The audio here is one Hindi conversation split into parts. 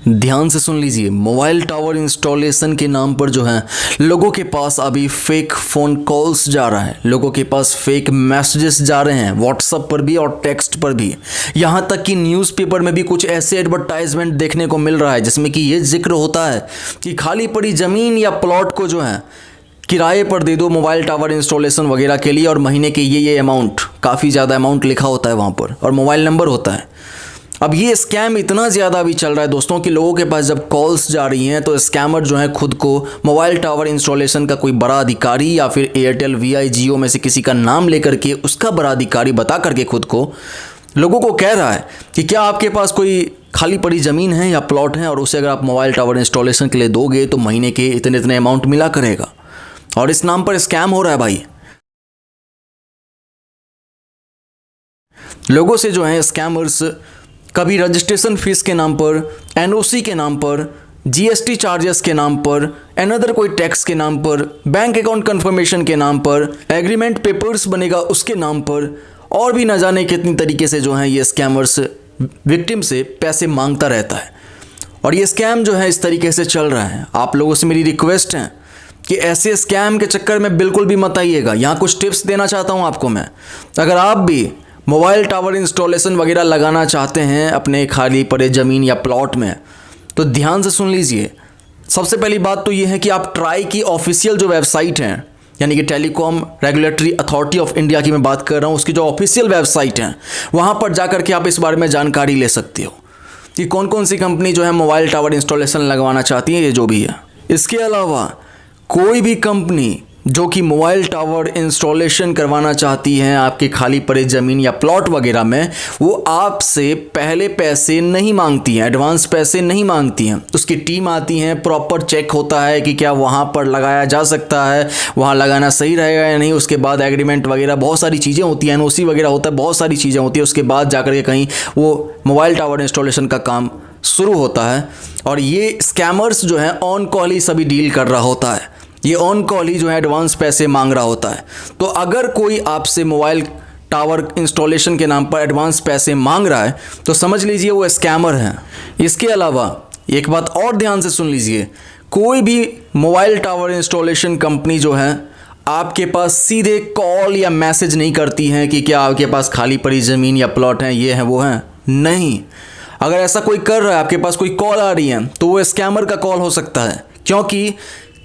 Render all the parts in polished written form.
ध्यान से सुन लीजिए, मोबाइल टावर इंस्टॉलेशन के नाम पर जो है लोगों के पास अभी फेक फ़ोन कॉल्स जा रहा है, लोगों के पास फेक मैसेजेस जा रहे हैं व्हाट्सएप पर भी और टेक्स्ट पर भी। यहाँ तक कि न्यूज़पेपर में भी कुछ ऐसे एडवर्टाइजमेंट देखने को मिल रहा है जिसमें कि ये जिक्र होता है कि खाली पड़ी ज़मीन या प्लॉट को जो है किराए पर दे दो मोबाइल टावर इंस्टॉलेशन वगैरह के लिए, और महीने के ये अमाउंट, काफ़ी ज़्यादा अमाउंट लिखा होता है वहाँ पर और मोबाइल नंबर होता है। अब ये स्कैम इतना ज़्यादा अभी चल रहा है दोस्तों कि लोगों के पास जब कॉल्स जा रही हैं तो स्कैमर जो है खुद को मोबाइल टावर इंस्टॉलेशन का कोई बड़ा अधिकारी या फिर एयरटेल, वीआई, जियो में से किसी का नाम लेकर के उसका बड़ा अधिकारी बता करके खुद को लोगों को कह रहा है कि क्या आपके पास कोई खाली पड़ी ज़मीन है या प्लॉट है और उसे अगर आप मोबाइल टावर इंस्टॉलेशन के लिए दोगे तो महीने के इतने इतने अमाउंट मिला करेगा। और इस नाम पर स्कैम हो रहा है भाई। लोगों से जो है स्कैमर्स कभी रजिस्ट्रेशन फीस के नाम पर, एनओसी के नाम पर, जीएसटी चार्जेस के नाम पर, अनदर कोई टैक्स के नाम पर, बैंक अकाउंट कंफर्मेशन के नाम पर, एग्रीमेंट पेपर्स बनेगा उसके नाम पर, और भी न जाने कितनी तरीके से जो है ये स्कैमर्स विक्टिम से पैसे मांगता रहता है। और ये स्कैम जो है इस तरीके से चल रहा है। आप लोगों से मेरी रिक्वेस्ट है कि ऐसे स्कैम के चक्कर में बिल्कुल भी मत आइएगा। यहाँ कुछ टिप्स देना चाहता हूँ आपको मैं। अगर आप भी मोबाइल टावर इंस्टॉलेशन वगैरह लगाना चाहते हैं अपने खाली पड़े ज़मीन या प्लॉट में तो ध्यान से सुन लीजिए। सबसे पहली बात तो ये है कि आप ट्राई की ऑफिशियल जो वेबसाइट है, यानी कि telecom regulatory authority of India की मैं बात कर रहा हूँ, उसकी जो ऑफिशियल वेबसाइट है वहाँ पर जा कर के आप इस बारे में जानकारी ले सकते हो कि कौन कौन सी कंपनी जो है मोबाइल टावर इंस्टॉलेशन लगवाना चाहती है, ये जो भी है। इसके अलावा कोई भी कंपनी जो कि मोबाइल टावर इंस्टॉलेशन करवाना चाहती हैं आपके खाली पड़े ज़मीन या प्लॉट वगैरह में, वो आपसे पहले पैसे नहीं मांगती हैं, एडवांस पैसे नहीं मांगती हैं। उसकी टीम आती है, प्रॉपर चेक होता है कि क्या वहाँ पर लगाया जा सकता है, वहाँ लगाना सही रहेगा या नहीं। उसके बाद एग्रीमेंट वगैरह बहुत सारी चीज़ें होती हैं, एनओसी वगैरह होता है, बहुत सारी चीज़ें होती है। उसके बाद जाकर के कहीं वो मोबाइल टावर इंस्टॉलेशन का काम शुरू होता है। और ये स्कैमर्स जो है ऑन कॉल ही सभी डील कर रहा होता है, ये ऑन कॉल ही जो है एडवांस पैसे मांग रहा होता है। तो अगर कोई आपसे मोबाइल टावर इंस्टॉलेशन के नाम पर एडवांस पैसे मांग रहा है तो समझ लीजिए वो स्कैमर है। इसके अलावा एक बात और ध्यान से सुन लीजिए, कोई भी मोबाइल टावर इंस्टॉलेशन कंपनी जो है आपके पास सीधे कॉल या मैसेज नहीं करती है कि क्या आपके पास खाली पड़ी ज़मीन या प्लॉट है, ये है वो है, नहीं। अगर ऐसा कोई कर रहा है, आपके पास कोई कॉल आ रही है तो वो स्कैमर का कॉल हो सकता है, क्योंकि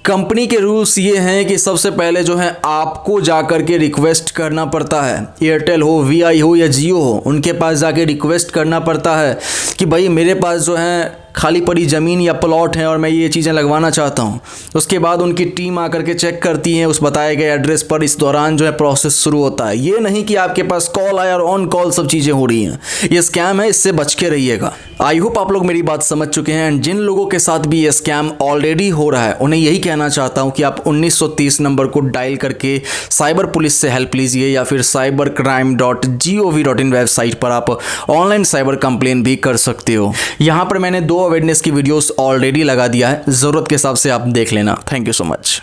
कंपनी के रूल्स ये हैं कि सबसे पहले जो है आपको जाकर के रिक्वेस्ट करना पड़ता है। एयरटेल हो, वीआई हो या जियो हो, उनके पास जाके रिक्वेस्ट करना पड़ता है कि भाई मेरे पास जो है खाली पड़ी ज़मीन या प्लॉट है और मैं ये चीज़ें लगवाना चाहता हूँ। उसके बाद उनकी टीम आकर के चेक करती है उस बताए गए एड्रेस पर। इस दौरान जो है प्रोसेस शुरू होता है। ये नहीं कि आपके पास कॉल आया और ऑन कॉल सब चीज़ें हो रही हैं। ये स्कैम है, इससे बच के रहिएगा। आई होप आप लोग मेरी बात समझ चुके हैं। एंड जिन लोगों के साथ भी ये स्कैम ऑलरेडी हो रहा है उन्हें यही कहना चाहता हूँ कि आप 1930 नंबर को डायल करके साइबर पुलिस से हेल्प लीजिए या फिर cybercrime.gov.in वेबसाइट पर आप ऑनलाइन साइबर कंप्लेन भी कर सकते हो। यहाँ पर मैंने 2 अवेयरनेस की वीडियोस ऑलरेडी लगा दिया है, ज़रूरत के हिसाब से आप देख लेना। Thank you so much.